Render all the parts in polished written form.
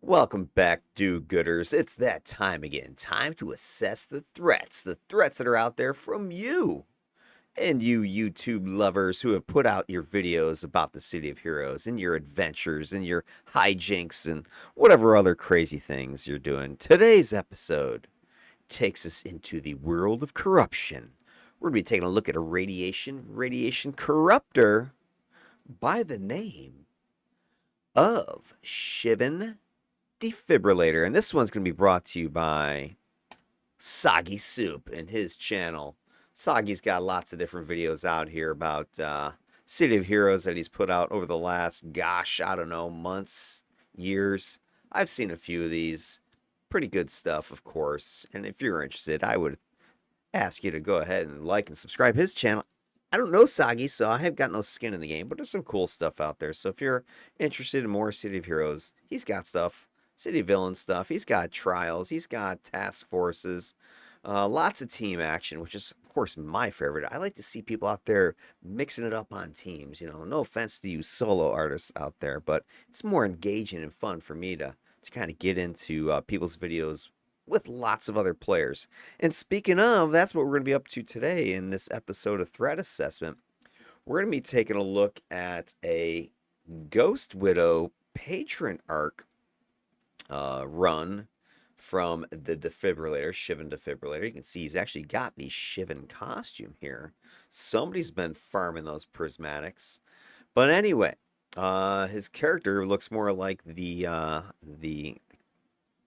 Welcome back, do-gooders. It's that time again. Time to assess the threats that are out there from you and you YouTube lovers who have put out your videos about the City of Heroes and your adventures and your hijinks and whatever other crazy things you're doing. Today's episode takes us into the world of corruption. We're going to be taking a look at a radiation corruptor by the name of Shivan Defibrillator. And this one's going to be brought to you by Soggy Soup and his channel. Soggy's got lots of different videos out here about City of Heroes that he's put out over the last, gosh, I don't know, months, years. I've seen a few of these. Pretty good stuff, of course. And if you're interested, I would ask you to go ahead and like and subscribe his channel. I don't know Soggy, so I have got no skin in the game, but there's some cool stuff out there. So if you're interested in more City of Heroes, he's got stuff. City Villain stuff. He's got trials. He's got task forces. Lots of team action, which is, of course, my favorite. I like to see people out there mixing it up on teams. You know, no offense to you solo artists out there, but it's more engaging and fun for me to kind of get into people's videos with lots of other players. And speaking of, that's what we're going to be up to today in this episode of Threat Assessment. We're going to be taking a look at a Ghost Widow patron arc run from the defibrillator, Shivan Defibrillator. You can see he's actually got the Shivan costume here. Somebody's been farming those prismatics. But anyway, his character looks more like the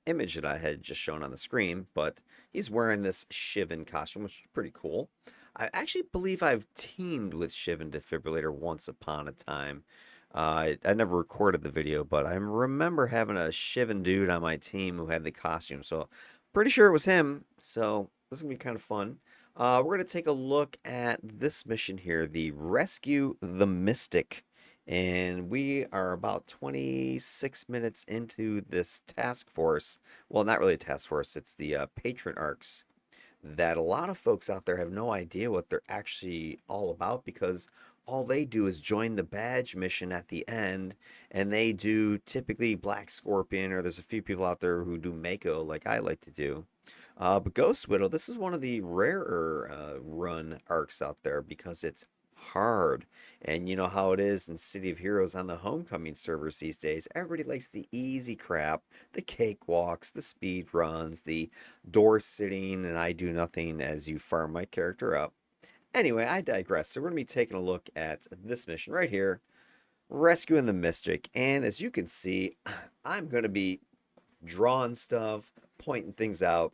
image that I had just shown on the screen, but he's wearing this Shivan costume, which is pretty cool. I actually believe I've teamed with Shivan Defibrillator once upon a time. I never recorded the video, but I remember having a Shivan dude on my team who had the costume, so pretty sure it was him. So this is gonna be kind of fun. We're gonna take a look at this mission here, the Rescue the Mystic, and we are about 26 minutes into this task force. Well, not really a task force; it's the patron arcs that a lot of folks out there have no idea what they're actually all about because all they do is join the badge mission at the end, and they do typically Black Scorpion, or there's a few people out there who do Mako like I like to do. But Ghost Widow, this is one of the rarer run arcs out there because it's hard. And you know how it is in City of Heroes on the Homecoming servers these days. Everybody likes the easy crap, the cakewalks, the speed runs, the door sitting, and I do nothing as you farm my character up. Anyway, I digress. So we're going to be taking a look at this mission right here, Rescuing the Mystic. And as you can see, I'm going to be drawing stuff, pointing things out,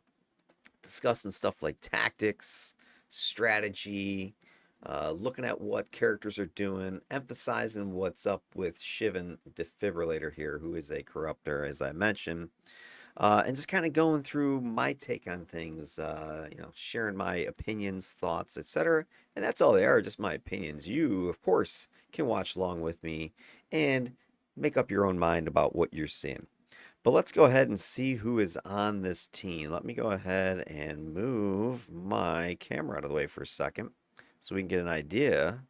discussing stuff like tactics, strategy, looking at what characters are doing, emphasizing what's up with Shivan Defibrillator here, who is a corruptor, as I mentioned. And just kind of going through my take on things, sharing my opinions, thoughts, etc. And that's all they are, just my opinions. You, of course, can watch along with me and make up your own mind about what you're seeing. But let's go ahead and see who is on this team. Let me go ahead and move my camera out of the way for a second so we can get an idea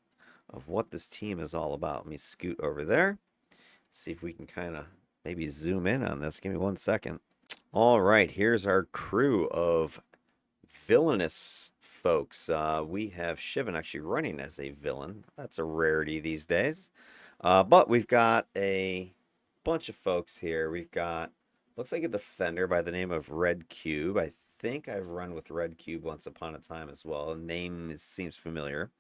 of what this team is all about. Let me scoot over there, see if we can kind of maybe zoom in on this. Give me 1 second. All right, here's our crew of villainous folks. We have Shivan actually running as a villain. That's a rarity these days. But we've got a bunch of folks here. We've got, looks like a defender by the name of Red Cube. I think I've run with Red Cube once upon a time as well. Seems familiar.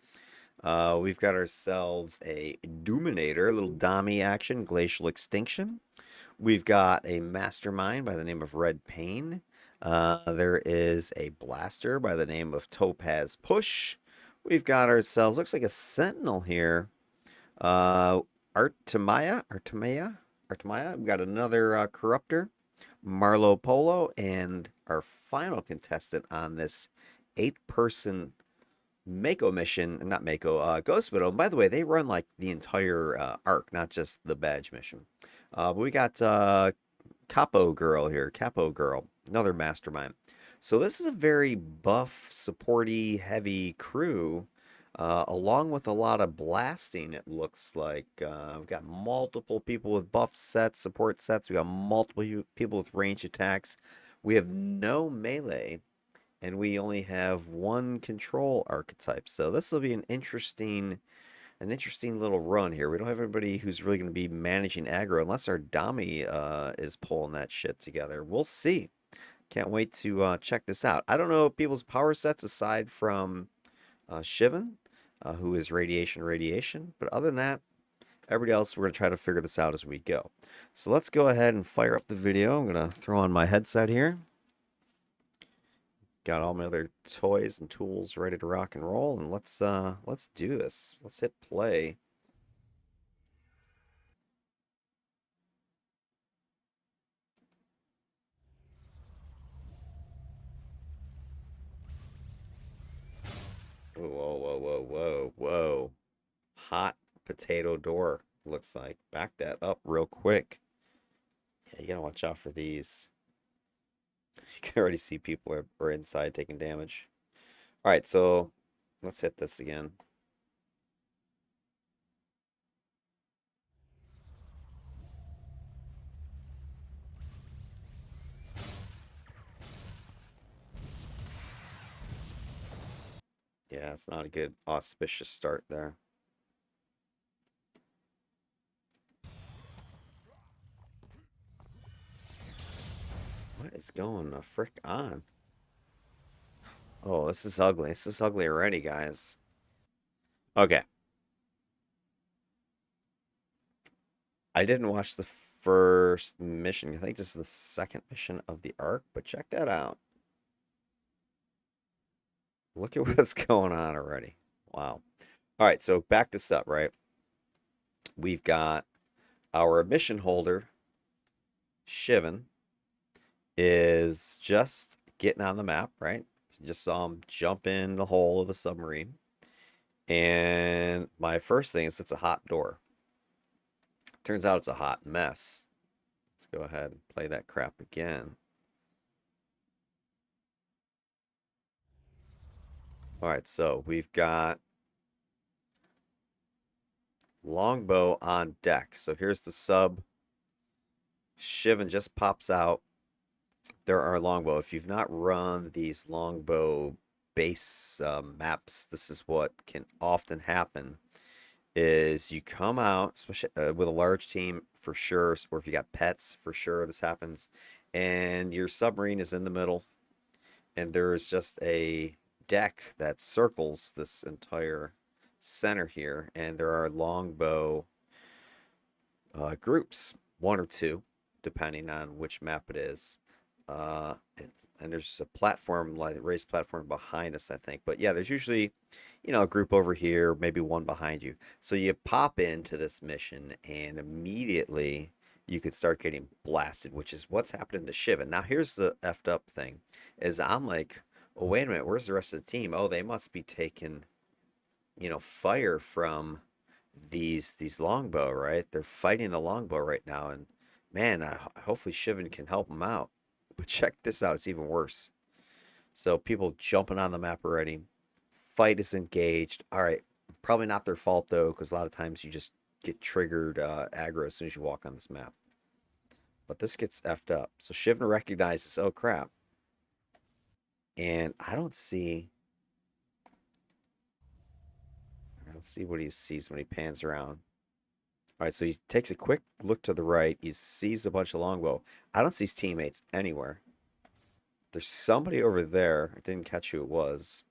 We've got ourselves a Doominator, a little Dami action, Glacial Extinction. We've got a Mastermind by the name of Red Pain. There is a Blaster by the name of Topaz Push. We've got ourselves, looks like a Sentinel here. Artemaya. We've got another Corruptor, Marlo Polo, and our final contestant on this 8-person Mako mission, not Mako, Ghost Widow. By the way, they run like the entire arc, not just the badge mission. But we got Capo Girl here, Capo Girl, another mastermind. So this is a very buff, supporty, heavy crew. along with a lot of blasting, it looks like. We've got multiple people with buff sets, support sets. We got multiple people with range attacks. We have no melee, and we only have one control archetype. So this will be an interesting little run here. We don't have anybody who's really going to be managing aggro unless our Dami is pulling that shit together. We'll see. Can't wait to check this out. I don't know people's power sets aside from Shivan, who is radiation. But other than that, everybody else, we're going to try to figure this out as we go. So let's go ahead and fire up the video. I'm going to throw on my headset here. Got all my other toys and tools ready to rock and roll, and let's do this. Let's hit play. Whoa, whoa, whoa, whoa, whoa. Hot potato door, looks like. Back that up real quick. Yeah, you gotta watch out for these. You can already see people are inside taking damage. All right, so let's hit this again. Yeah, it's not a good auspicious start there. What is going the frick on? Oh, this is ugly. This is ugly already, guys. Okay. I didn't watch the first mission. I think this is the second mission of the arc, but check that out. Look at what's going on already. Wow. All right, so back this up, right? We've got our mission holder, Shivan, is just getting on the map, right? You just saw him jump in the hole of the submarine. And my first thing is it's a hot door. Turns out it's a hot mess. Let's go ahead and play that crap again. All right, so we've got Longbow on deck. So here's the sub. Shivan just pops out. There are Longbow. If you've not run these Longbow base maps, this is what can often happen. Is you come out, especially with a large team for sure, or if you got pets for sure, this happens, and your submarine is in the middle, and there's just a deck that circles this entire center here, and there are Longbow groups, one or two, depending on which map it is. Uh, and there's a platform, like a raised platform behind us, I think. But yeah, there's usually, a group over here, maybe one behind you. So you pop into this mission, and immediately you could start getting blasted, which is what's happening to Shivan. Now, here's the effed up thing, is I'm like, oh, wait a minute, where's the rest of the team? Oh, they must be taking, fire from these longbow, right? They're fighting the longbow right now, and man, hopefully Shivan can help them out. But check this out, it's even worse. So people jumping on the map already. Fight is engaged. All right, probably not their fault though, because a lot of times you just get triggered aggro as soon as you walk on this map. But this gets effed up. So Shivan recognizes, oh crap, and I don't see what he sees when he pans around. All right, so he takes a quick look to the right. He sees a bunch of longbow. I don't see his teammates anywhere. There's somebody over there. I didn't catch who it was.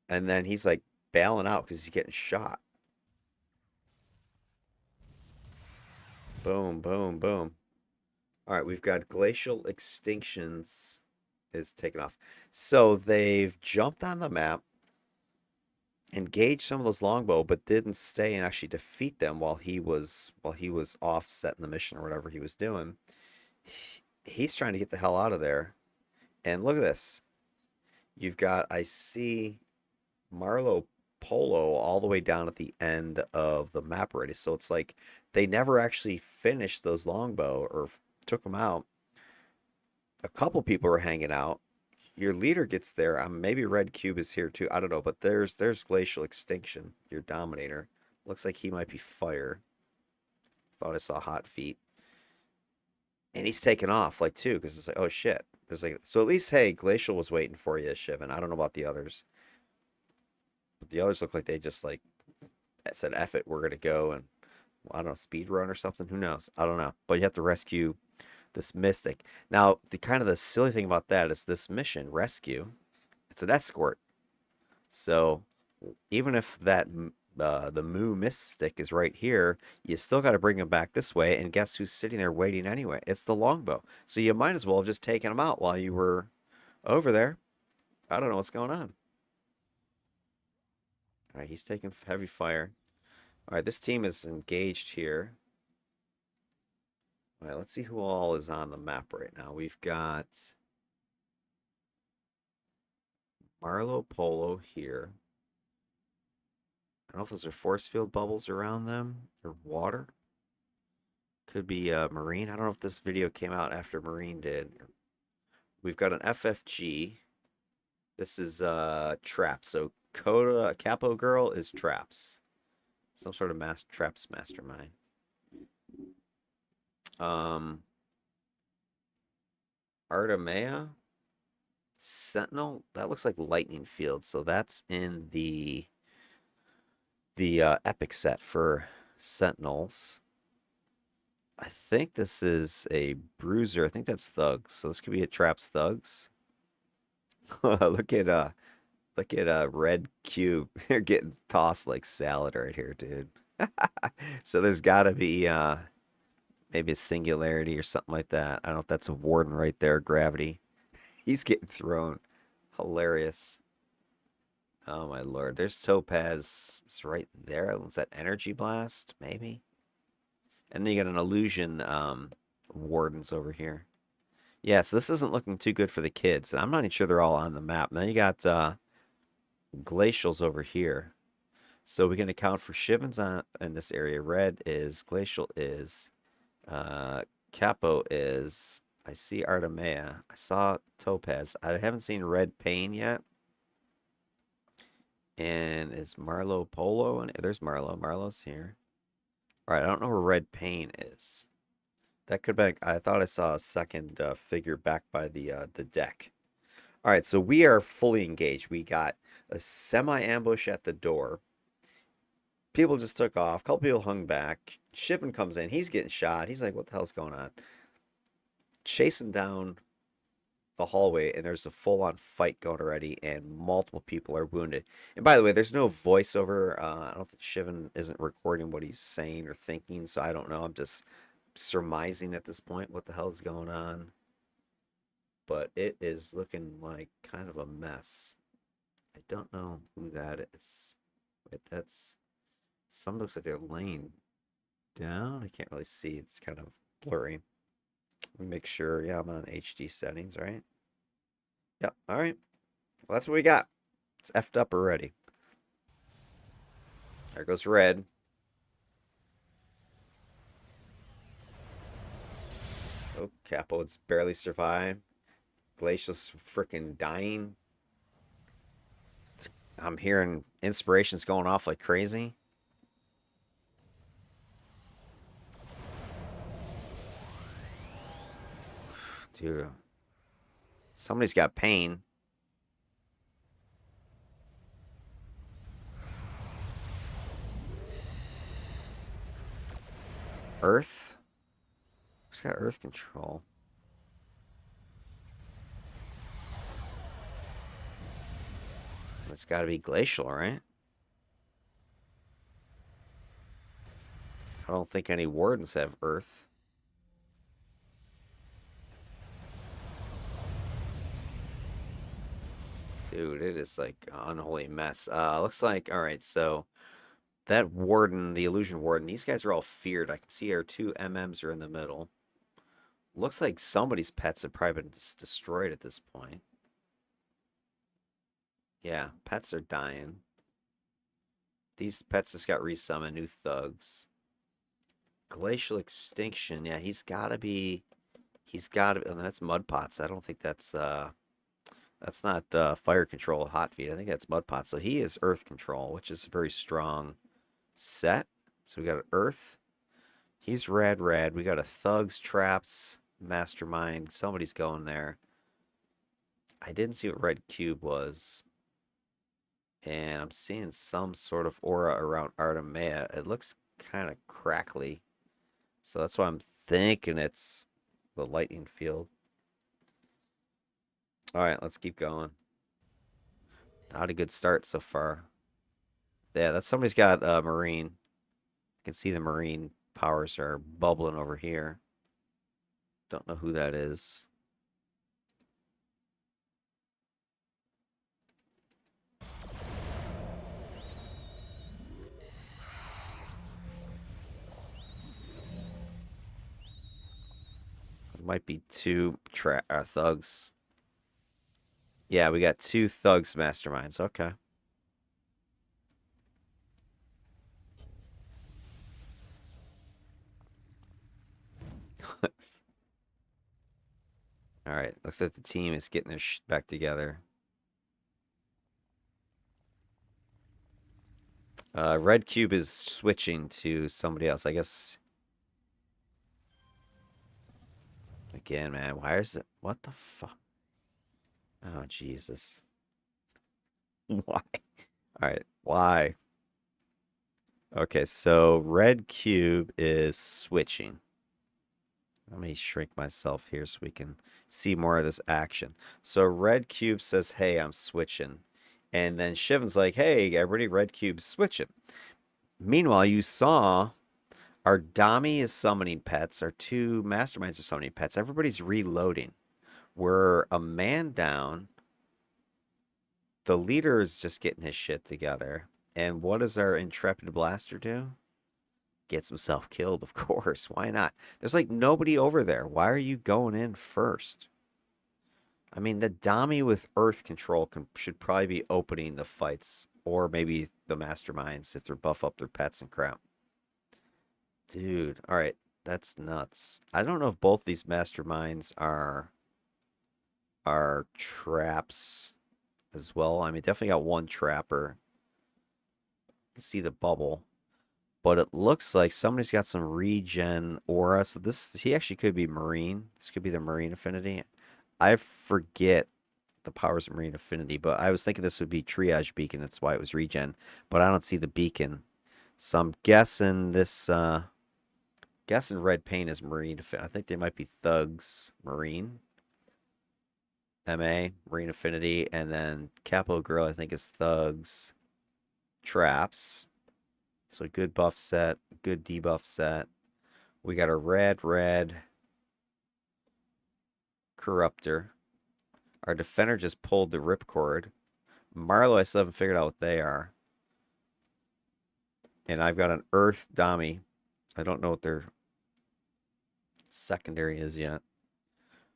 And then he's like bailing out because he's getting shot. Boom, boom, boom. All right, we've got glacial extinctions is taken off. So they've jumped on the map, engaged some of those longbow, but didn't stay and actually defeat them while he was off setting the mission or whatever he was doing. He's trying to get the hell out of there. And look at this. I see Marlow Polo all the way down at the end of the map already. So it's like they never actually finished those longbow or took them out. A couple people were hanging out. your leader gets there, maybe Red Cube is here too. I don't know, but there's Glacial Extinction, your Dominator. Looks like he might be fire. Thought I saw Hot Feet. And he's taken off, like, too, because it's like, oh, shit. There's like, so at least, hey, Glacial was waiting for you, Shivan. I don't know about the others. But the others look like they just, like, said, F it, we're going to go and, well, I don't know, speed run or something. Who knows? I don't know. But you have to rescue this Mystic. Now, the silly thing about that is this mission, Rescue, it's an escort. So even if the Moo Mystic is right here, you still got to bring him back this way. And guess who's sitting there waiting anyway? It's the Longbow. So you might as well have just taken him out while you were over there. I don't know what's going on. All right, he's taking heavy fire. All right, this team is engaged here. All right, let's see who all is on the map right now. We've got Marlo Polo here. I don't know if those are force field bubbles around them or water. Could be Marine. I don't know if this video came out after Marine did. We've got an FFG. This is Traps. So Coda Capo Girl is Traps. Some sort of Traps mastermind. Artemia. Sentinel. That looks like Lightning Field. So that's in the epic set for Sentinels. I think this is a Bruiser. I think that's Thugs. So this could be a Traps Thugs. Look at Red Cube. They're getting tossed like salad right here, dude. So there's got to be maybe a Singularity or something like that. I don't know if that's a Warden right there. Gravity. He's getting thrown. Hilarious. Oh my lord. There's Topaz. It's right there. Is that Energy Blast? Maybe. And then you got an Illusion Wardens over here. Yeah, so this isn't looking too good for the kids. And I'm not even sure they're all on the map. And then you got Glacials over here. So we can account for Shivan's in this area. Red is, Glacial is, Capo is, I see Artemia. I saw Topaz. I haven't seen Red Pain yet. And is Marlo Polo? And there's Marlo. Marlo's here. All right, I don't know where Red Pain is. That could be. I thought I saw a second figure back by the deck. All right, so we are fully engaged. We got a semi-ambush at the door. People just took off. A couple people hung back. Shivan comes in. He's getting shot. He's like, what the hell's going on? Chasing down the hallway, and there's a full-on fight going already, and multiple people are wounded. And by the way, there's no voiceover. I don't think Shivan isn't recording what he's saying or thinking, so I don't know. I'm just surmising at this point what the hell's going on. But it is looking like kind of a mess. I don't know who that is. Wait, that's... Some looks like they're laying down. I can't really see. It's kind of blurry. Let me make sure. Yeah, I'm on HD settings, right? Yep. All right. Well, that's what we got. It's effed up already. There goes Red. Oh, Capo, it's barely survived. Glacial's freaking dying. I'm hearing inspirations going off like crazy. Dude. Somebody's got pain. Earth? Who's got Earth control? It's got to be Glacial, right? I don't think any Wardens have Earth. Dude, it is like an unholy mess. Looks like, all right, so that Warden, the Illusion Warden, these guys are all feared. I can see our two MMs are in the middle. Looks like somebody's pets have probably been destroyed at this point. Yeah, pets are dying. These pets just got resummoned, new thugs. Glacial Extinction, yeah, he's gotta be, oh, that's Mud Pots. I don't think that's That's not fire control hot feet. I think that's mud pot. So he is earth control, which is a very strong set. So we got an earth. He's red, red. We got a thugs, traps, mastermind. Somebody's going there. I didn't see what red cube was. And I'm seeing some sort of aura around Artemia. It looks kind of crackly. So that's why I'm thinking it's the lightning field. All right, let's keep going. Not a good start so far. Yeah, that's somebody's got marine. I can see the marine powers are bubbling over here. Don't know who that is. It might be two thugs. Yeah, we got two thugs masterminds. Okay. All right. Looks like the team is getting their back together. Red cube is switching to somebody else. I guess. Again, man. Why is it? What the fuck? Oh, Jesus. Why? All right. Why? Okay, so red cube is switching. Let me shrink myself here so we can see more of this action. So red cube says, hey, I'm switching. And then Shivan's like, hey, everybody, red cube's switching. Meanwhile, you saw our Dami is summoning pets. Our two masterminds are summoning pets. Everybody's reloading. We're a man down. The leader is just getting his shit together. And what does our intrepid blaster do? Gets himself killed, of course. Why not? There's like nobody over there. Why are you going in first? I mean, the Dami with Earth control should probably be opening the fights, or maybe the masterminds if they're buff up their pets and crap. Dude, all right, that's nuts. I don't know if both these masterminds are traps as well. I mean, definitely got one trapper. You can see the bubble. But it looks like somebody's got some regen aura. So this he actually could be marine. This could be the marine affinity. I forget the powers of marine affinity, but I was thinking this would be triage beacon. That's why it was regen. But I don't see the beacon. So I'm guessing this guessing red paint is marine affinity. I think they might be thugs marine. MA, marine affinity, and then Capo Girl I think is thugs traps. So good buff set, good debuff set. We got a red Corruptor. Our defender just pulled the ripcord. Marlowe, I still haven't figured out what they are. And I've got an Earth Dami. I don't know what their secondary is yet.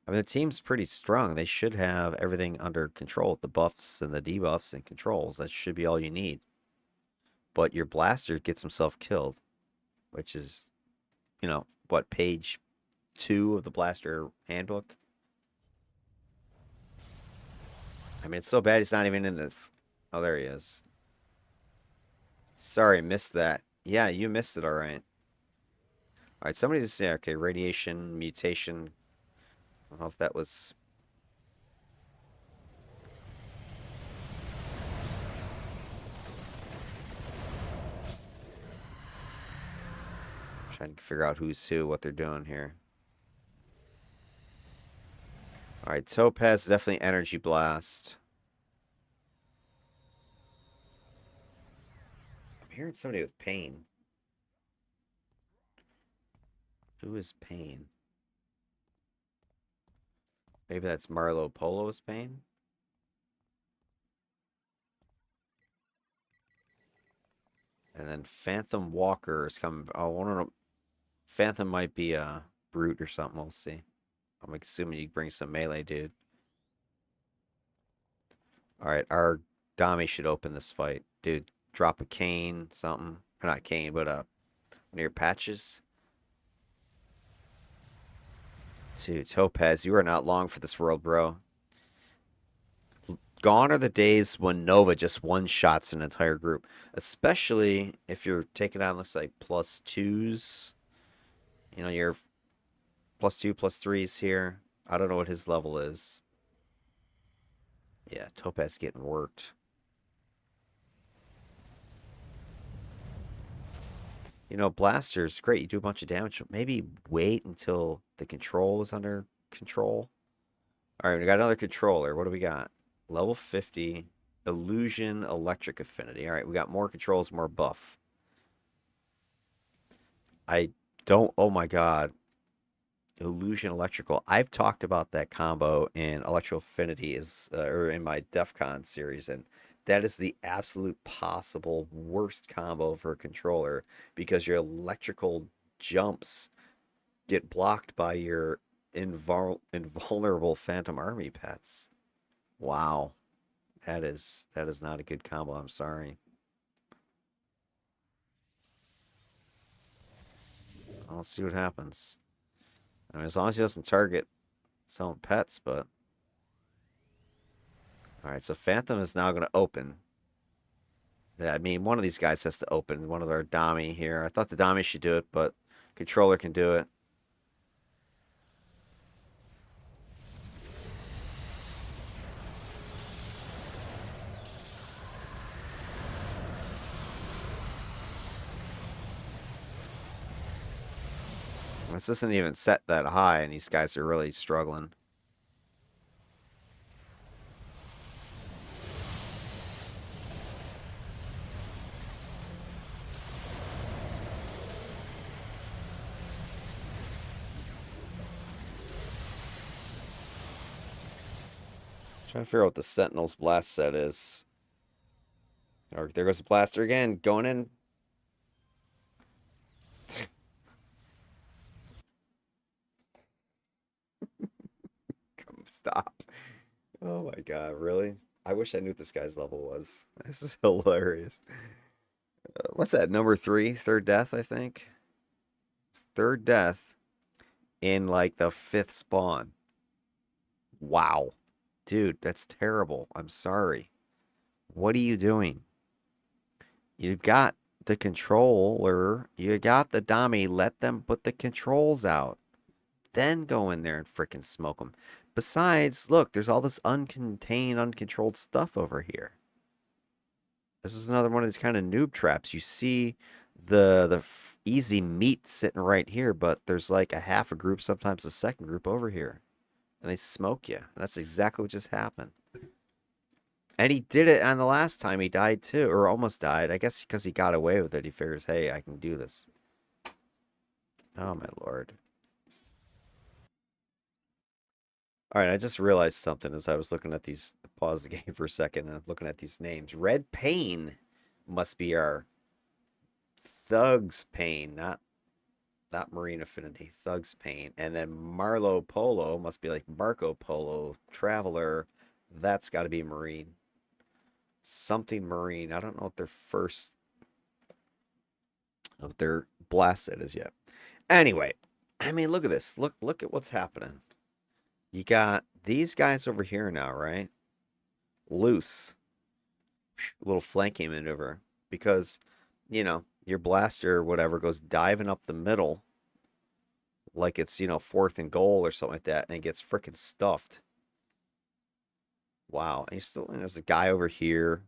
I mean, the team's pretty strong. They should have everything under control. The buffs and the debuffs and controls. That should be all you need. But your blaster gets himself killed, which is, you know, what, page 2 of the blaster handbook? I mean, it's so bad he's not even in the... Oh, there he is. Sorry, missed that. Yeah, you missed it, all right. All right, somebody just say, okay, radiation, mutation. I don't know if that was... Trying to figure out who's who, what they're doing here. All right, Topaz is definitely Energy Blast. I'm hearing somebody with pain. Who is pain? Maybe that's Marlo Polo's pain? And then Phantom Walker is coming. Oh, one of them. Phantom might be a brute or something. We'll see. I'm assuming you bring some melee, dude. All right, our Dami should open this fight, dude. Drop a cane, something. Or not cane, but one of your patches. Dude, Topaz, you are not long for this world, bro. Gone are the days when Nova just one-shots an entire group, especially if you're taking on, looks like plus twos. You know, you're plus two, plus threes here. I don't know what his level is. Yeah, Topaz getting worked. You know, blasters, great. You do a bunch of damage, but maybe wait until the control is under control. All right, we got another controller. What do we got? Level 50, illusion, electric affinity. All right, we got more controls, more buff. I don't, oh my God. Illusion electrical. I've talked about that combo in electro affinity or in my DEF CON series, and that is the absolute possible worst combo for a controller because your electrical jumps get blocked by your invulnerable Phantom Army pets. Wow. That is not a good combo. I'm sorry. I'll see what happens. I mean, as long as he doesn't target some pets, but all right. So Phantom is now going to open. Yeah, I mean, one of these guys has to open. One of our Dami here. I thought the Dami should do it, but controller can do it. This isn't even set that high, and these guys are really struggling. Trying to figure out what the Sentinel's blast set is. Or there goes the blaster again, going in. Stop. Oh my God, really? I wish I knew what this guy's level was. This is hilarious. What's that? Number three, third death, I think. Third death in like the fifth spawn. Wow. Dude, that's terrible. I'm sorry. What are you doing? You've got the controller. You got the dummy. Let them put the controls out. Then go in there and frickin' smoke them. Besides, look, there's all this uncontained, uncontrolled stuff over here. This is another one of these kind of noob traps. You see the easy meat sitting right here, but there's like a half a group, sometimes a second group over here. And they smoke you. And that's exactly what just happened. And he did it on the last time he died too, or almost died. I guess because he got away with it. He figures, hey, I can do this. Oh my lord. All right, I just realized something as I was looking at these. Pause the game for a second and looking at these names. Red Pain must be our Thug's Pain, not Marine Affinity. Thug's Pain, and then Marlo Polo must be like Marco Polo Traveler. That's got to be Marine. Something Marine. I don't know what their first of their blast set is yet. Anyway, I mean, look at this. Look at what's happening. You got these guys over here now, right? Loose. A little flanking maneuver. Because, you know, your blaster or whatever goes diving up the middle like it's, you know, fourth and goal or something like that, and it gets freaking stuffed. Wow. And there's a guy over here.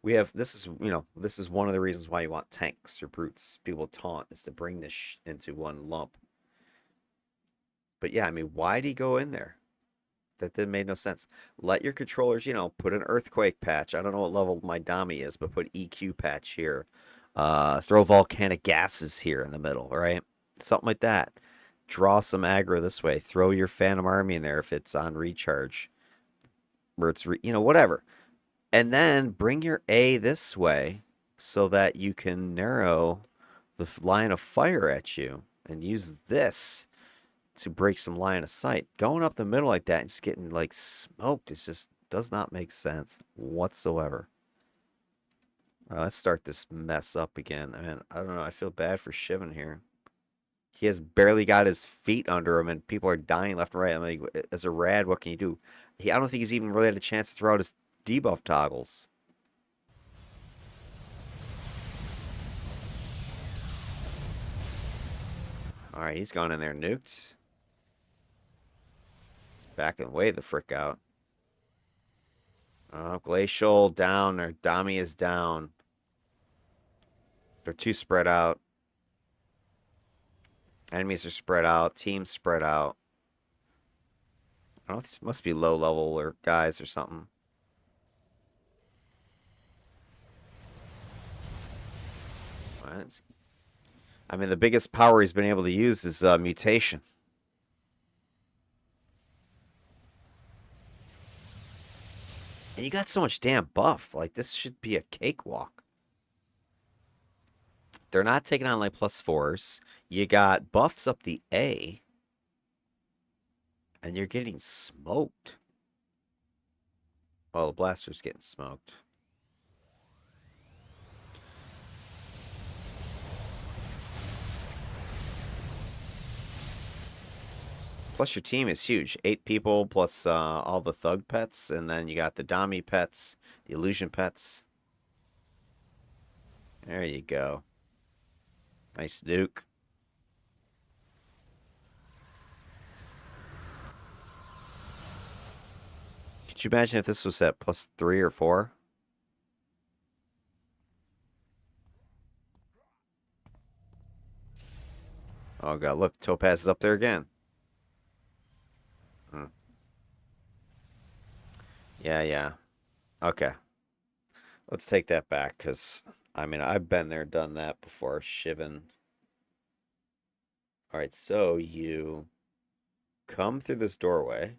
We have, this is, you know, this is one of the reasons why you want tanks or brutes. People taunt is to bring this into one lump. But yeah, I mean, why'd he go in there? That didn't make no sense. Let your controllers, you know, put an earthquake patch. I don't know what level my Dami is, but put EQ patch here. Throw volcanic gases here in the middle, right? Something like that. Draw some aggro this way. Throw your Phantom Army in there if it's on recharge. Where it's, you know, whatever. And then bring your A this way so that you can narrow the line of fire at you and use this to break some line of sight. Going up the middle like that and just getting like smoked, it just does not make sense whatsoever. Let's start this mess up again. I mean, I don't know. I feel bad for Shivan here. He has barely got his feet under him, and people are dying left and right. I'm like, as a rad, what can you do? I don't think he's even really had a chance to throw out his debuff toggles. Alright, he's gone in there nuked. He's backing way the frick out. Glacial down, or Dami is down. They're too spread out. Enemies are spread out. Teams spread out. I don't know if these must be low level or guys or something. I mean, the biggest power he's been able to use is mutation. And you got so much damn buff. Like, this should be a cakewalk. They're not taking on, like, +4s. You got buffs up the A. And you're getting smoked. Well, the blaster's getting smoked. Plus, your team is huge. 8 people plus all the thug pets. And then you got the Dami pets, the illusion pets. There you go. Nice nuke. Could you imagine if this was at +3 or 4? Oh god, look, Topaz is up there again. Yeah. Okay. Let's take that back, because, I mean, I've been there, done that before. Shivan. Alright, so you come through this doorway,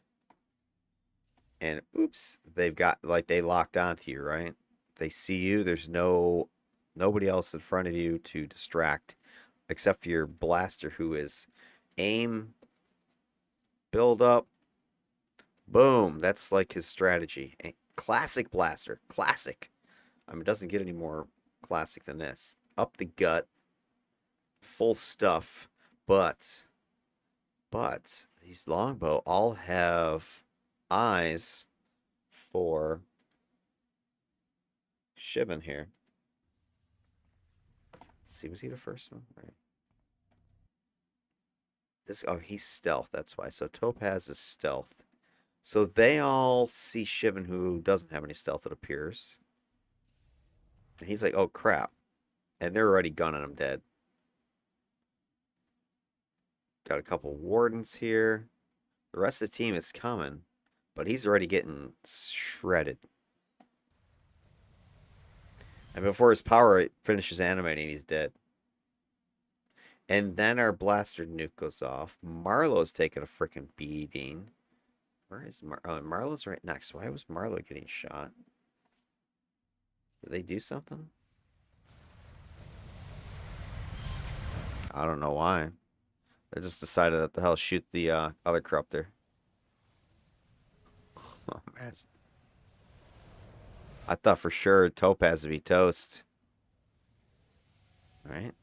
and oops, they've got, like, they locked onto you, right? They see you, there's nobody else in front of you to distract, except for your blaster, who is aim, build up, boom. That's like his strategy. Classic blaster. Classic. I mean, it doesn't get any more classic than this. Up the gut. Full stuff. But these Longbow all have eyes for Shivan here. Let's see, was he the first one? Right. Oh, he's stealth, that's why. So Topaz is stealth. So they all see Shivan, who doesn't have any stealth, it appears. And he's like, oh crap. And they're already gunning him dead. Got a couple wardens here. The rest of the team is coming, but he's already getting shredded. And before his power finishes animating, he's dead. And then our blaster nuke goes off. Marlowe's taking a freaking beating. Where is Marlowe's right next. Why was Marlowe getting shot? Did they do something? I don't know why. They just decided that the hell shoot the other Corruptor. Oh, man. I thought for sure Topaz would be toast. Alright.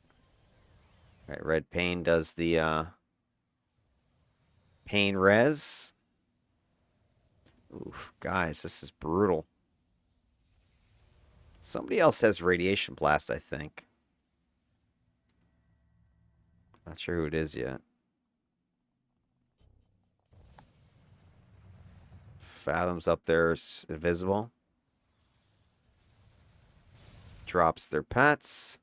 Alright, Red Pain does the Pain res. Oof, guys, this is brutal. Somebody else has Radiation Blast, I think. Not sure who it is yet. Fathom's up there, invisible. Drops their pets.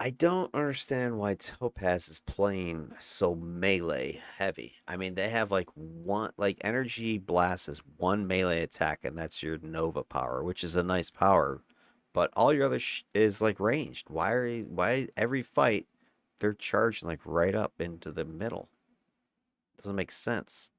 I don't understand why Topaz is playing so melee heavy. I mean, they have like Energy Blast is one melee attack, and that's your Nova power, which is a nice power. But all your other is like ranged. Why every fight they're charging like right up into the middle? Doesn't make sense.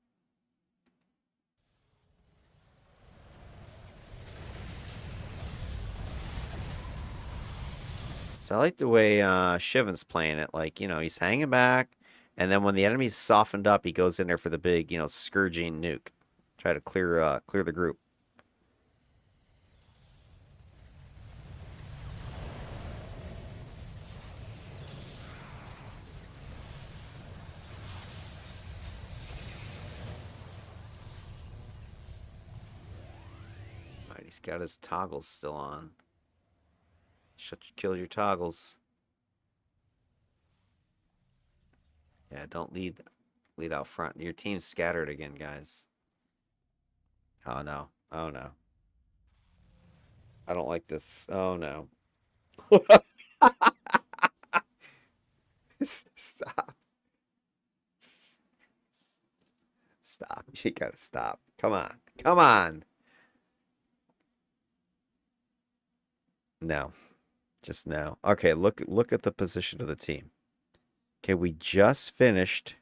So I like the way Shivan's playing it. Like, he's hanging back, and then when the enemy's softened up, he goes in there for the big, scourging nuke. Try to clear the group. He's got his toggles still on. Kill your toggles. Yeah, don't lead out front. Your team's scattered again, guys. Oh no. Oh no. I don't like this. Oh no. Stop. Stop. You gotta stop. Come on. Come on. No. Just now. Okay, look at the position of the team. Okay, we just finished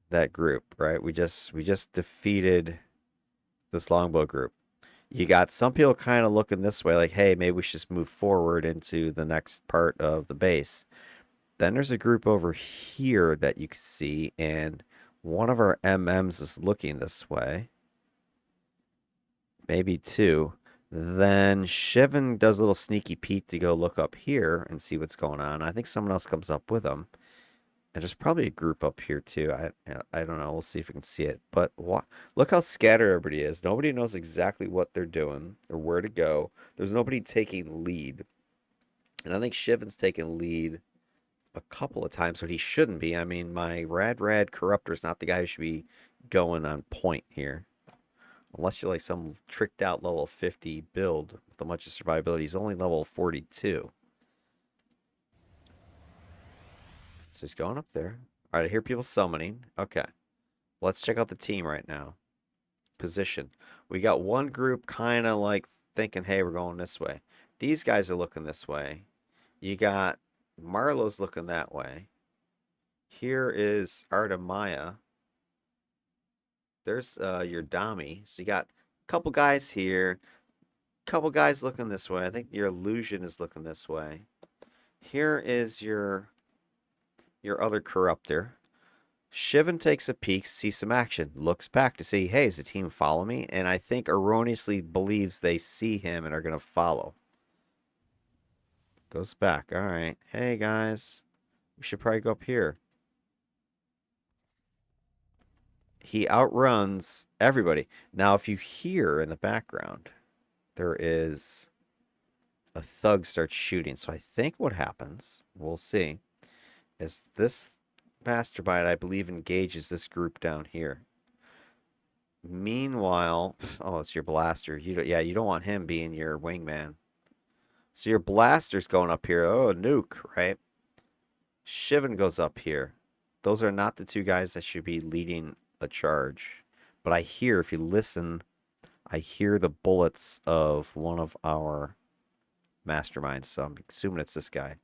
that group, right? We just defeated this longbow group. You got some people kind of looking this way, like, hey, maybe we should just move forward into the next part of the base. Then there's a group over here that you can see, and one of our MMs is looking this way. Maybe two. Then Shivan does a little sneaky peek to go look up here and see what's going on. I think someone else comes up with them. And there's probably a group up here too. I don't know. We'll see if we can see it. But look how scattered everybody is. Nobody knows exactly what they're doing or where to go. There's nobody taking lead. And I think Shivan's taking lead a couple of times, but he shouldn't be. I mean, my rad Corruptor is not the guy who should be going on point here. Unless you're like some tricked out level 50 build with a bunch of survivability. He's only level 42. So he's going up there. All right, I hear people summoning. Okay. Let's check out the team right now. Position. We got one group kind of like thinking, hey, we're going this way. These guys are looking this way. You got Marlowe's looking that way. Here is Artemaya. There's your Dami. So you got a couple guys here. Couple guys looking this way. I think your Illusion is looking this way. Here is your other Corruptor. Shivan takes a peek, sees some action, looks back to see, hey, is the team follow me? And I think erroneously believes they see him and are going to follow. Goes back. All right. Hey, guys. We should probably go up here. He outruns everybody. Now, if you hear in the background, there is a thug starts shooting. So I think what happens, we'll see, is this mastermind, I believe, engages this group down here. Meanwhile, oh, it's your blaster. You don't want him being your wingman. So your blaster's going up here. Oh, nuke, right? Shivan goes up here. Those are not the two guys that should be leading a charge. But I hear, if you listen, I hear the bullets of one of our masterminds. So I'm assuming it's this guy.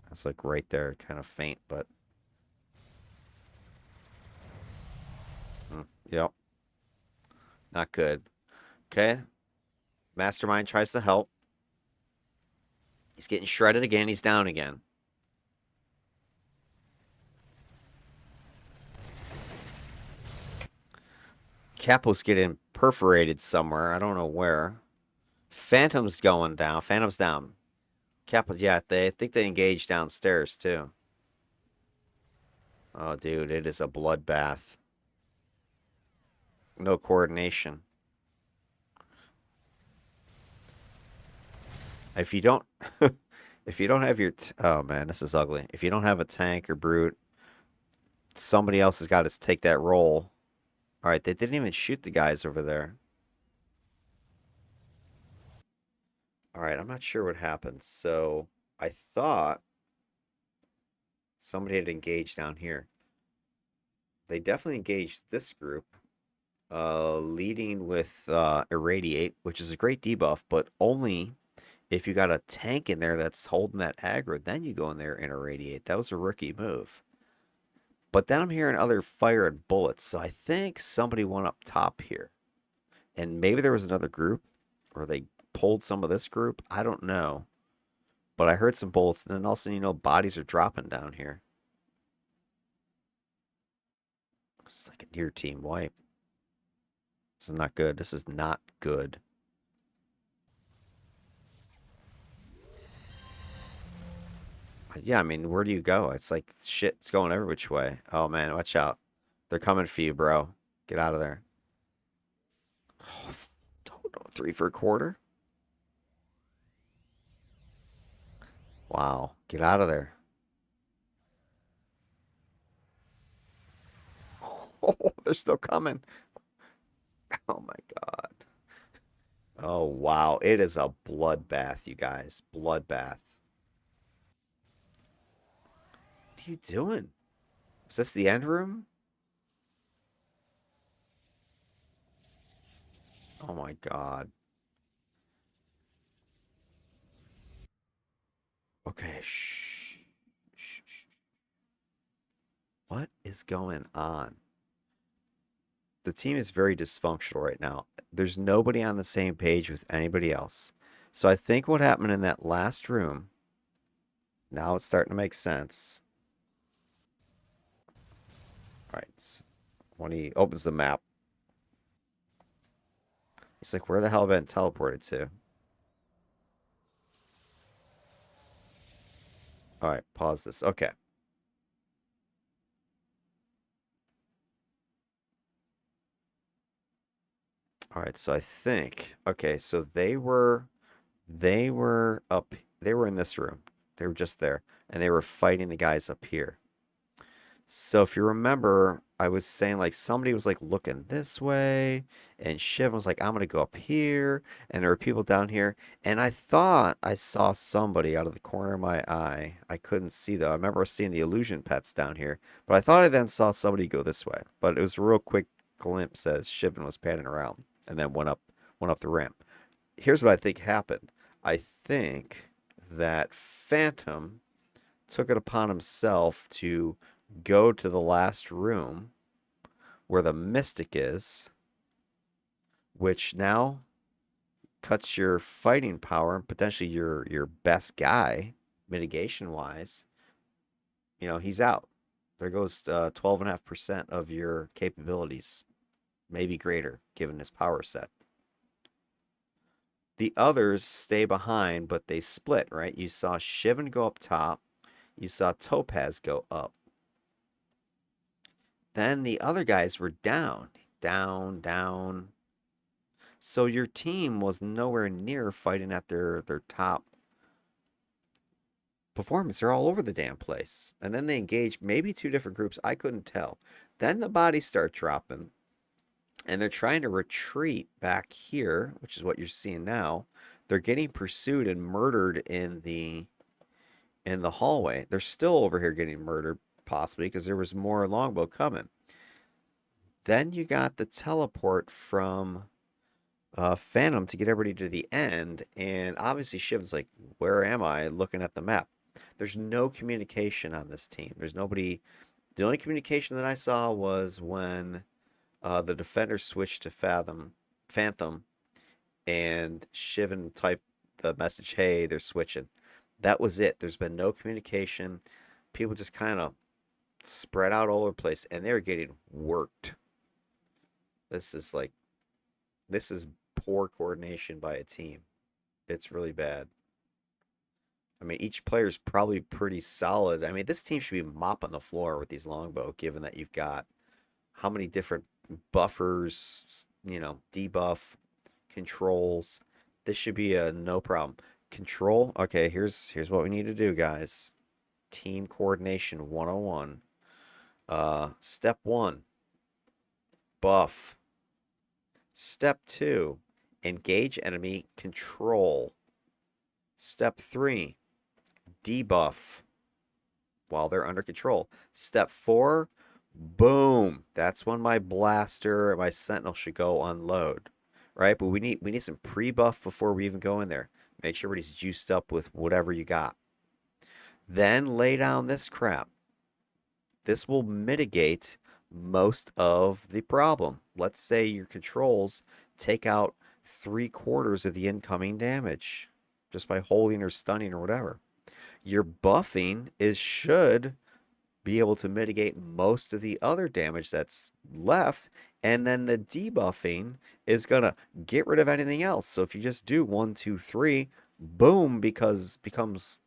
It's like right there, kind of faint, but yep, not good. Okay, mastermind tries to help. He's getting shredded again. He's down again. Capo's getting perforated somewhere. I don't know where. Phantom's going down. Phantom's down. Capo, yeah, I think they engaged downstairs too. Oh, dude, it is a bloodbath. No coordination. If you don't, if you don't have your, oh man, this is ugly. If you don't have a tank or brute, somebody else has got to take that role. All right, they didn't even shoot the guys over there. All right, I'm not sure what happened. So I thought somebody had engaged down here. They definitely engaged this group, leading with Irradiate, which is a great debuff, but only if you got a tank in there that's holding that aggro, then you go in there and Irradiate. That was a rookie move. But then I'm hearing other fire and bullets, so I think somebody went up top here. And maybe there was another group, or they pulled some of this group. I don't know. But I heard some bullets, and then all of a sudden, bodies are dropping down here. It's like a near team wipe. This is not good. This is not good. Yeah, I mean, where do you go? It's like shit, it's going every which way. Oh man, watch out. They're coming for you, bro. Get out of there. Oh, don't know. Three for a quarter? Wow. Get out of there. Oh, they're still coming. Oh my God. Oh wow. It is a bloodbath, you guys. Bloodbath. What are you doing? Is this the end room? Oh my God. Okay. Shh. Shh. Shh. What is going on? The team is very dysfunctional right now. There's nobody on the same page with anybody else. So I think what happened in that last room, now it's starting to make sense. All right. When he opens the map, he's like, where the hell have I been teleported to? All right, pause this. Okay. All right, so I think, okay, so they were up, they were in this room. They were just there, and they were fighting the guys up here. So if you remember, I was saying like somebody was like looking this way, and Shiv was like, I'm gonna go up here, and there were people down here, and I thought I saw somebody out of the corner of my eye. I couldn't see though. I remember seeing the illusion pets down here, but I thought I then saw somebody go this way. But it was a real quick glimpse as Shivan was panning around and then went up the ramp. Here's what I think happened. I think that Phantom took it upon himself to go to the last room where the mystic is, which now cuts your fighting power and potentially your best guy mitigation wise. He's out. There goes 12.5% of your capabilities, maybe greater, given his power set. The others stay behind, but they split, right? You saw Shivan go up top. You saw Topaz go up. Then the other guys were down, down, down. So your team was nowhere near fighting at their top performance. They're all over the damn place. And then they engage maybe two different groups. I couldn't tell. Then the bodies start dropping, and they're trying to retreat back here, which is what you're seeing now. They're getting pursued and murdered in the hallway. They're still over here getting murdered, possibly because there was more Longbow coming. Then you got the teleport from Phantom to get everybody to the end, and obviously Shiv's like, "Where am I?" Looking at the map. There's no communication on this team. There's nobody. The only communication that I saw was when the defender switched to Phantom, and Shivan typed the message, "Hey, they're switching." That was it. There's been no communication. People just kind of spread out all over the place, and they're getting worked. This is like this is poor coordination by a team. It's really bad. I mean, each player is probably pretty solid. I mean, this team should be mopping the floor with these longbow, given that you've got how many different buffers, debuff, controls. This should be a no problem. Control. Okay, here's what we need to do, guys. Team coordination 101. Step 1, buff. Step 2, engage enemy, control. Step 3, debuff while they're under control. Step 4, boom. That's when my blaster or my sentinel should go unload. Right? But we need some pre-buff before we even go in there. Make sure everybody's juiced up with whatever you got. Then lay down this crap. This will mitigate most of the problem. Let's say your controls take out 3/4 of the incoming damage just by holding or stunning or whatever. Your buffing should be able to mitigate most of the other damage that's left, and then the debuffing is gonna get rid of anything else. So if you just do 1, 2, 3, boom, because becomes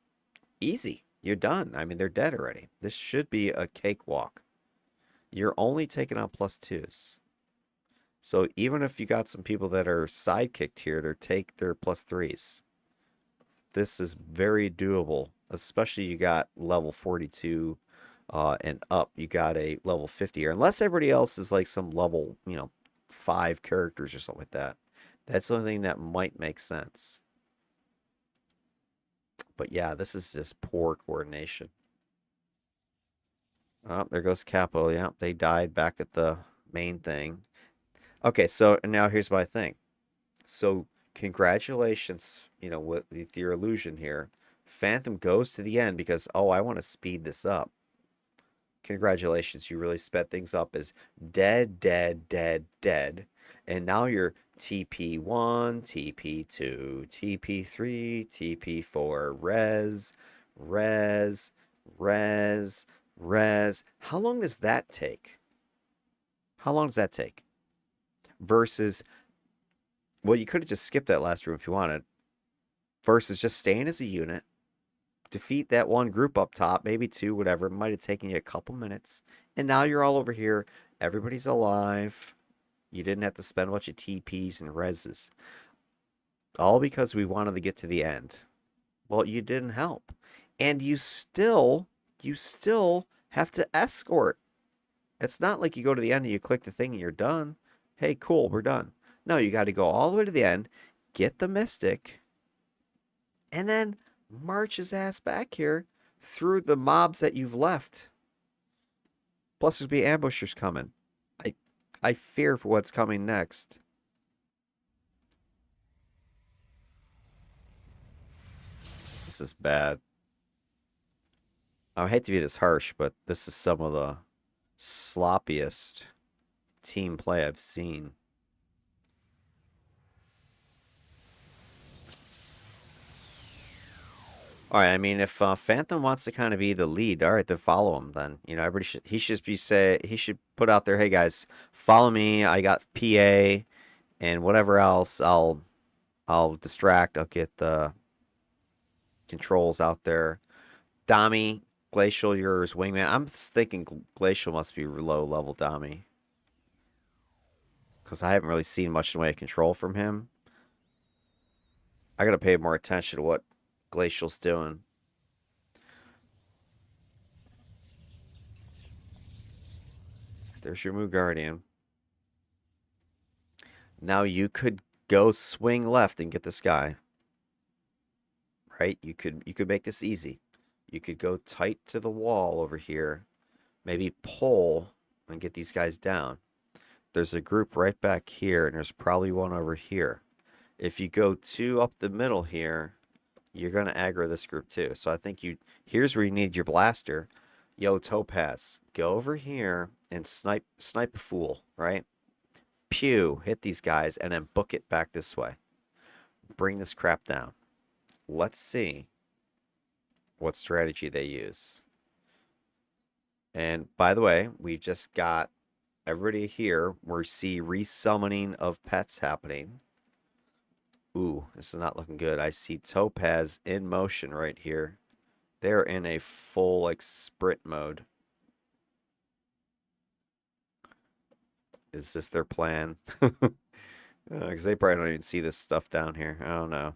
easy. You're done. I mean, they're dead already. This should be a cakewalk. you're only taking on +2s. So even if you got some people that are sidekicked here, they're +3s. This is very doable, especially you got level 42 and up. You got a level 50 here, unless everybody else is like some level, 5 characters or something like that. That's the only thing that might make sense. But yeah, this is just poor coordination. Oh, there goes Capo. Yeah, they died back at the main thing. Okay, so now here's my thing. So congratulations, with your illusion here. Phantom goes to the end because, oh, I want to speed this up. Congratulations, you really sped things up as dead, dead, dead, dead. And now you're TP1, TP2, TP3, TP4, res, res. How long does that take? How long does that take? Versus, well, you could have just skipped that last room if you wanted. Versus just staying as a unit, defeat that one group up top, maybe two, whatever. It might have taken you a couple minutes. And now you're all over here. Everybody's alive. You didn't have to spend a bunch of TPs and reses. All because we wanted to get to the end. Well, you didn't help. And you still have to escort. It's not like you go to the end and you click the thing and you're done. Hey, cool, we're done. No, you got to go all the way to the end, get the mystic, and then march his ass back here through the mobs that you've left. Plus, there'll be ambushers coming. I fear for what's coming next. This is bad. I hate to be this harsh, but this is some of the sloppiest team play I've seen. All right, I mean, if Phantom wants to kind of be the lead, all right, then follow him. Then everybody he should put out there, hey guys, follow me. I got PA and whatever else. I'll distract. I'll get the controls out there. Dami, Glacial, yours wingman. I'm thinking Glacial must be low level Dami because I haven't really seen much in the way of control from him. I gotta pay more attention to what Glacial's doing. There's your Moo Guardian. Now you could go swing left and get this guy. Right? You could make this easy. You could go tight to the wall over here, maybe pull and get these guys down. There's a group right back here, and there's probably one over here. If you go two up the middle here, you're gonna aggro this group too. So I think here's where you need your blaster. Yo, Topaz, go over here and snipe a fool, right? Pew, hit these guys, and then book it back this way. Bring this crap down. Let's see what strategy they use. And by the way, we've just got everybody here. We see resummoning of pets happening. Ooh, this is not looking good. I see Topaz in motion right here. They're in a full like sprint mode. Is this their plan? Because they probably don't even see this stuff down here. I don't know.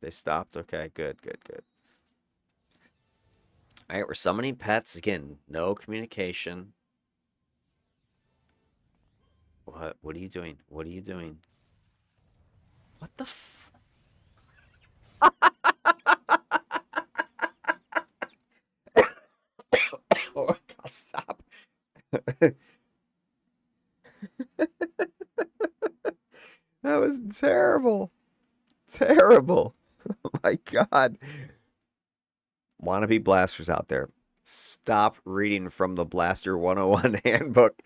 They stopped? Okay, good, good, good. All right, we're summoning pets. Again, no communication. What are you doing? What are you doing? What the f... Oh, God, stop. That was terrible. Terrible. Oh my God. Wannabe blasters out there. Stop reading from the Blaster 101 handbook.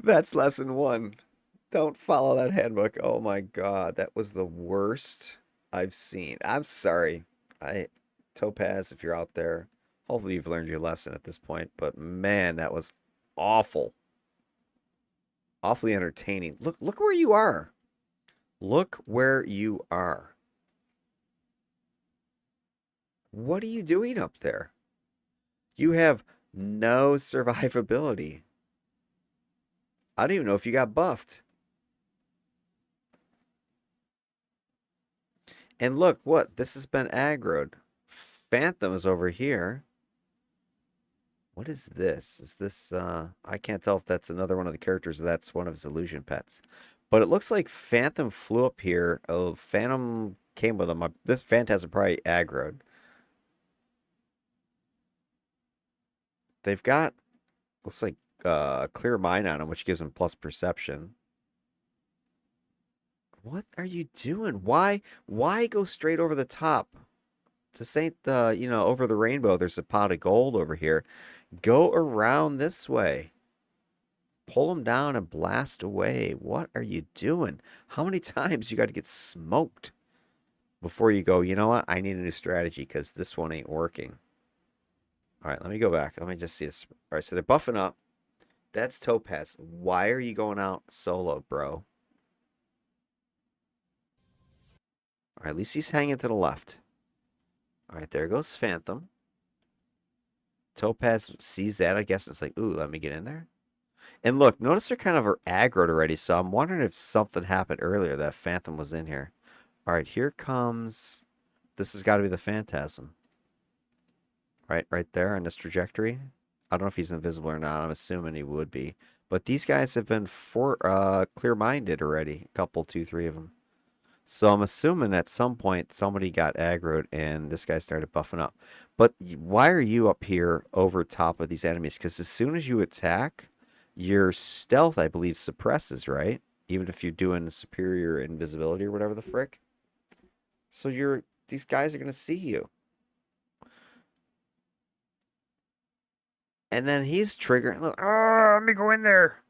That's lesson 1. Don't follow that handbook. Oh my God. That was the worst I've seen. I'm sorry. Topaz, if you're out there, hopefully you've learned your lesson at this point. But man, that was awful. Awfully entertaining. Look where you are. Look where you are. What are you doing up there? You have no survivability. I don't even know if you got buffed. And look, what? This has been aggroed. Phantom's over here. What is this? Is this, I can't tell if that's another one of the characters or that's one of his illusion pets. But it looks like Phantom flew up here. Oh, Phantom came with him. This Phantasm probably aggroed. They've got, looks like, clear mind on him, which gives him plus perception. What are you doing? Why go straight over the top? This ain't the, over the rainbow. There's a pot of gold over here. Go around this way. Pull them down and blast away. What are you doing? How many times you got to get smoked before you go, you know what? I need a new strategy because this one ain't working. All right, let me go back. Let me just see this. All right, so they're buffing up. That's Topaz. Why are you going out solo, bro? All right, at least he's hanging to the left. All right, there goes Phantom. Topaz sees that. I guess it's like, ooh, let me get in there. And look, notice they're kind of aggroed already, so I'm wondering if something happened earlier that Phantom was in here. All right, here comes... This has got to be the Phantasm. Right there on this trajectory. I don't know if he's invisible or not. I'm assuming he would be. But these guys have been clear-minded already. A couple, two, three of them. So I'm assuming at some point somebody got aggroed and this guy started buffing up. But why are you up here over top of these enemies? Because as soon as you attack, your stealth, I believe, suppresses, right? Even if you're doing superior invisibility or whatever the frick. So these guys are gonna see you. And then he's triggering. Look, oh, let me go in there.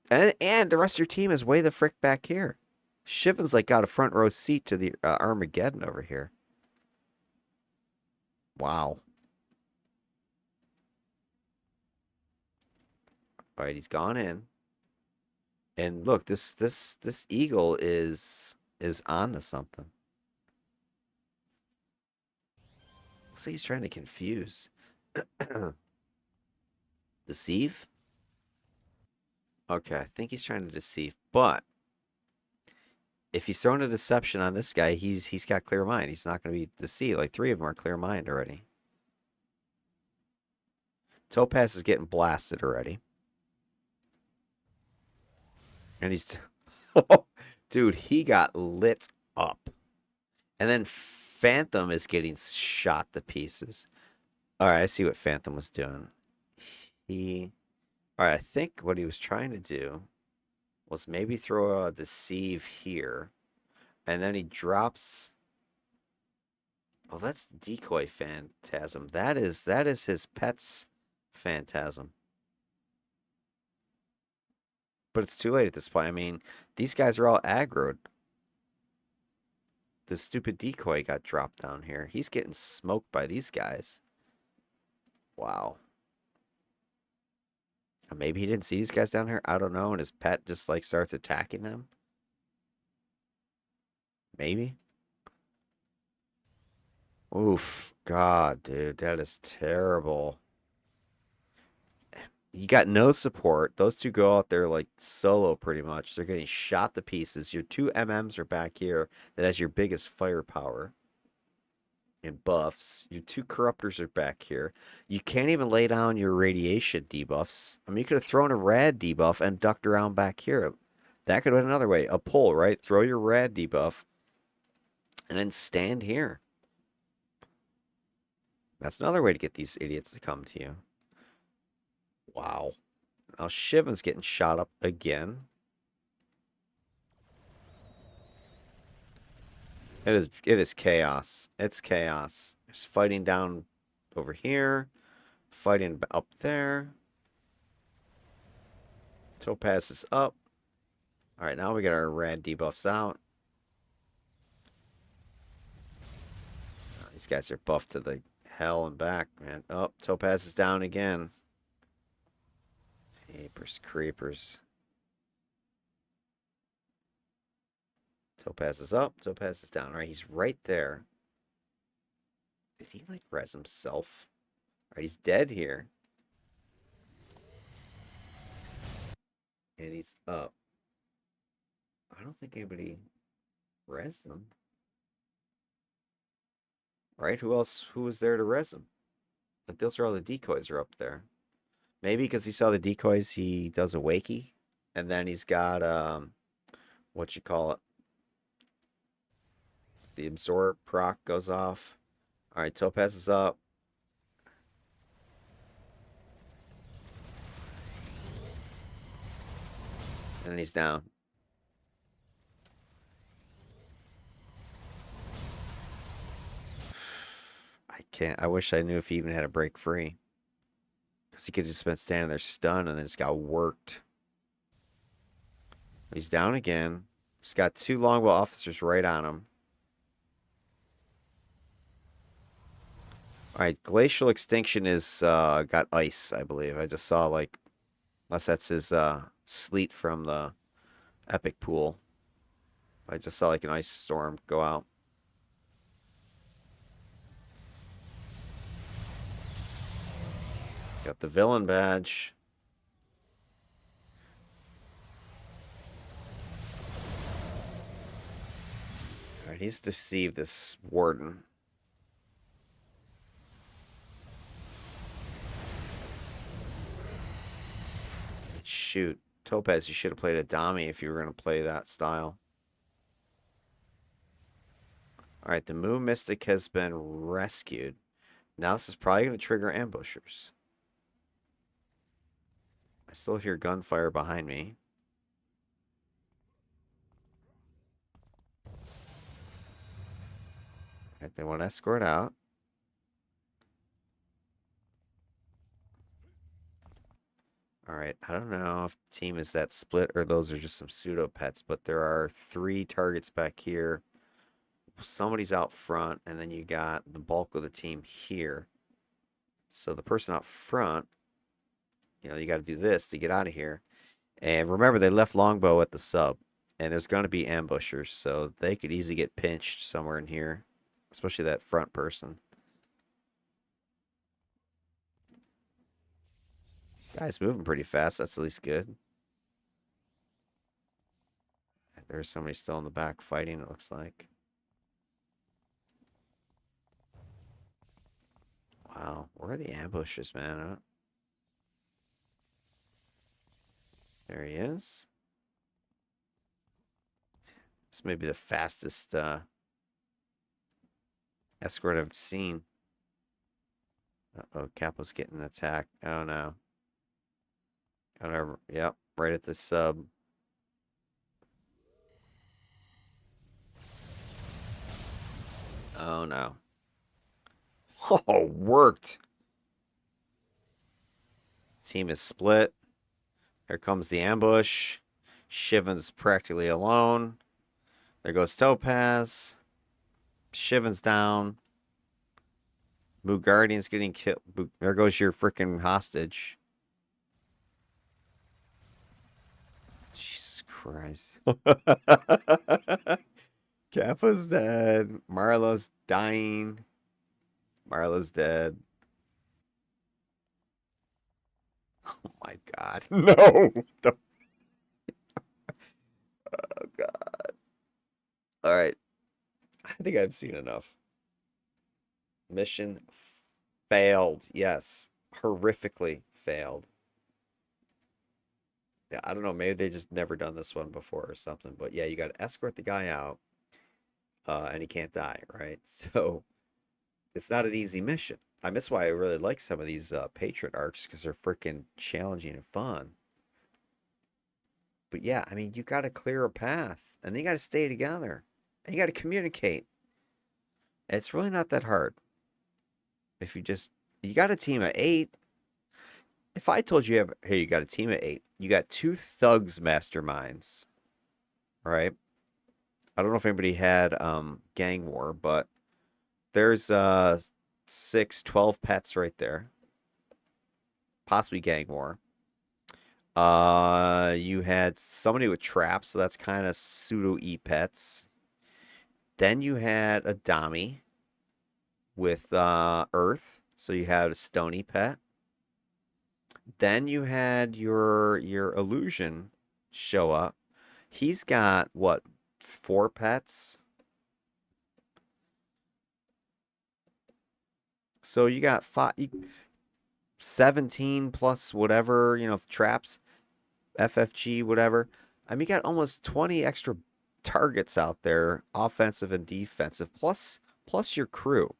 And the rest of your team is way the frick back here. Shivan's like got a front row seat to the Armageddon over here. Wow. All right, he's gone in. And look, this eagle is on to something. Looks like he's trying to confuse. Deceive? Okay, I think he's trying to deceive, but if he's throwing a deception on this guy, he's got clear mind. He's not going to be deceived. Like three of them are clear mind already. Topaz is getting blasted already. And he's dude, he got lit up. And then Phantom is getting shot to pieces. All right, I see what Phantom was doing. All right, I think what he was trying to do was maybe throw a deceive here, and then he drops. Oh, that's decoy phantasm. That is his pet's phantasm. But it's too late at this point. I mean, these guys are all aggroed. The stupid decoy got dropped down here. He's getting smoked by these guys. Wow. Maybe he didn't see these guys down here. I don't know. And his pet just like starts attacking them. Maybe. Oof. God, dude. That is terrible. You got no support. Those two go out there like solo pretty much. They're getting shot to pieces. Your two MMs are back here that has your biggest firepower and buffs. Your two corruptors are back here. You can't even lay down your radiation debuffs. I mean, you could have thrown a rad debuff and ducked around back here. That could have been another way. A pull, right? Throw your rad debuff and then stand here. That's another way to get these idiots to come to you. Wow. Now Shivan's getting shot up again. It is chaos. It's chaos. There's fighting down over here, fighting up there. Topaz is up. All right, now we get our rad debuffs out. These guys are buffed to the hell and back, man. Oh, Topaz is down again. Creepers, creepers. Topaz is up. Topaz is down. All right, he's right there. Did he like res himself? Right, he's dead here. And he's up. I don't think anybody res them. Right? Who else? Who was there to res them? But those are all the decoys are up there. Maybe because he saw the decoys, he does a wakey. And then he's got, what you call it? The absorb proc goes off. All right, Topaz is up. And then he's down. I can't. I wish I knew if he even had a break free. Because he could have just been standing there stunned and then just got worked. He's down again. He's got two Longbow officers right on him. All right, Glacial Extinction is got ice, I believe. I just saw, like, unless that's his sleet from the Epic Pool. I just saw, like, an ice storm go out. Got the villain badge. All right, he's deceived this warden. Shoot. Topaz, you should have played a Dami if you were going to play that style. All right, the Moon Mystic has been rescued. Now this is probably going to trigger ambushers. I still hear gunfire behind me. Okay, they want to escort out. All right, I don't know if the team is that split or those are just some pseudo pets, but there are 3 targets back here. Somebody's out front, and then you got the bulk of the team here. So the person out front, you know, you got to do this to get out of here. And remember, they left Longbow at the sub, and there's going to be ambushers, so they could easily get pinched somewhere in here, especially that front person. Guy's moving pretty fast. That's at least good. There's somebody still in the back fighting, it looks like. Wow, where are the ambushes, man? There he is. This may be the fastest escort I've seen. Uh-oh, Capo's getting attacked. Oh, no. Yep, right at the sub. Oh, no. Oh, worked. Team is split. Here comes the ambush. Shivan's practically alone. There goes Topaz. Shivan's down. Moo Guardian's getting killed. There goes your freaking hostage. Jesus Christ. Kappa's dead. Marlo's dying. Marlo's dead. Oh my god. No. Don't. Oh god. All right. I think I've seen enough. Mission failed. Yes. Horrifically failed. Yeah, I don't know. Maybe they just never done this one before or something. But yeah, you got to escort the guy out, and he can't die, right? So it's not an easy mission. I miss why I really like some of these patron arcs because they're freaking challenging and fun. But yeah, I mean, you got to clear a path, and then you got to stay together, and you got to communicate. It's really not that hard. If you got a team of 8. If I told you, hey, you got a team of 8, you got 2 thugs masterminds, right? I don't know if anybody had gang war, but there's 6, 12 pets right there. Possibly gang war. You had somebody with traps, so that's kind of pseudo e-pets. Then you had a Dami with Earth. So you had a stony pet. Then you had your illusion show up. He's got what, 4 pets? So you got 17 plus whatever, traps, FFG, whatever. I mean, you got almost 20 extra targets out there, offensive and defensive, plus your crew.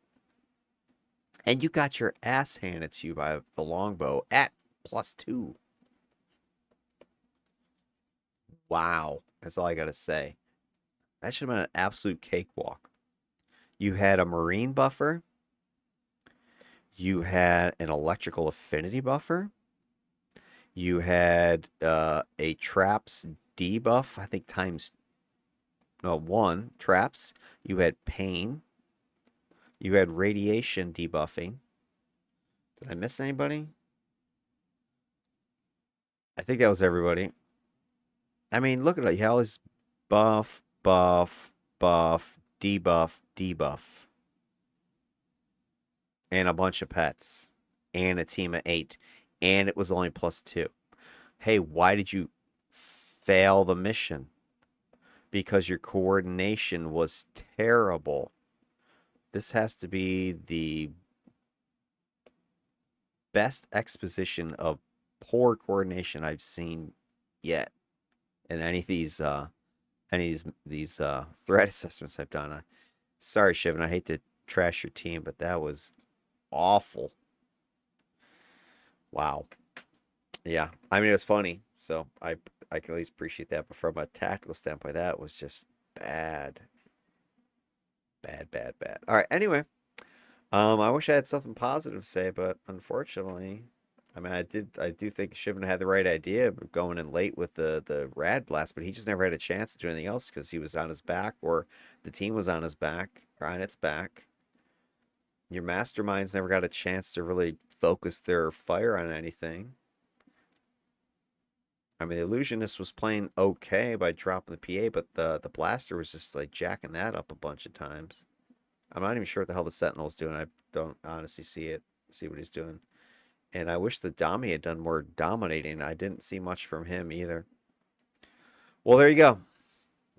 And you got your ass handed to you by the Longbow at +2. Wow. That's all I got to say. That should have been an absolute cakewalk. You had a marine buffer. You had an electrical affinity buffer. You had a traps debuff, I think times 1 traps. You had pain. You had radiation debuffing. Did I miss anybody? I think that was everybody. I mean, look at it. You had all this buff, buff, buff, debuff, debuff. And a bunch of pets. And a team of 8. And it was only +2. Hey, why did you fail the mission? Because your coordination was terrible. This has to be the best exposition of poor coordination I've seen yet in any of these threat assessments I've done. Sorry, Shivan, I hate to trash your team, but that was awful. Wow. Yeah, I mean, it was funny, so I can at least appreciate that. But from a tactical standpoint, that was just bad, bad, bad, bad. All right. Anyway, I wish I had something positive to say, but unfortunately, I mean, I do think Shivan had the right idea of going in late with the rad blast, but he just never had a chance to do anything else because he was on his back, or the team was on his back, or on its back. Your masterminds never got a chance to really focus their fire on anything. I mean, the illusionist was playing okay by dropping the PA, but the blaster was just like jacking that up a bunch of times. I'm not even sure what the hell the Sentinel's doing. I don't honestly see what he's doing. And I wish the Dami had done more dominating. I didn't see much from him either. Well, there you go.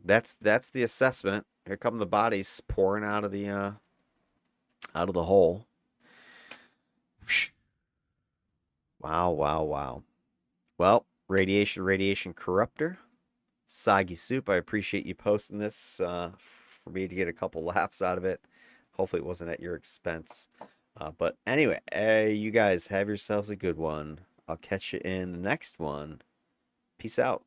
That's the assessment. Here come the bodies pouring out of the hole. Wow, wow, wow. Well, radiation, corruptor. Soggy Soup, I appreciate you posting this for me to get a couple laughs out of it. Hopefully it wasn't at your expense. But anyway, you guys have yourselves a good one. I'll catch you in the next one. Peace out.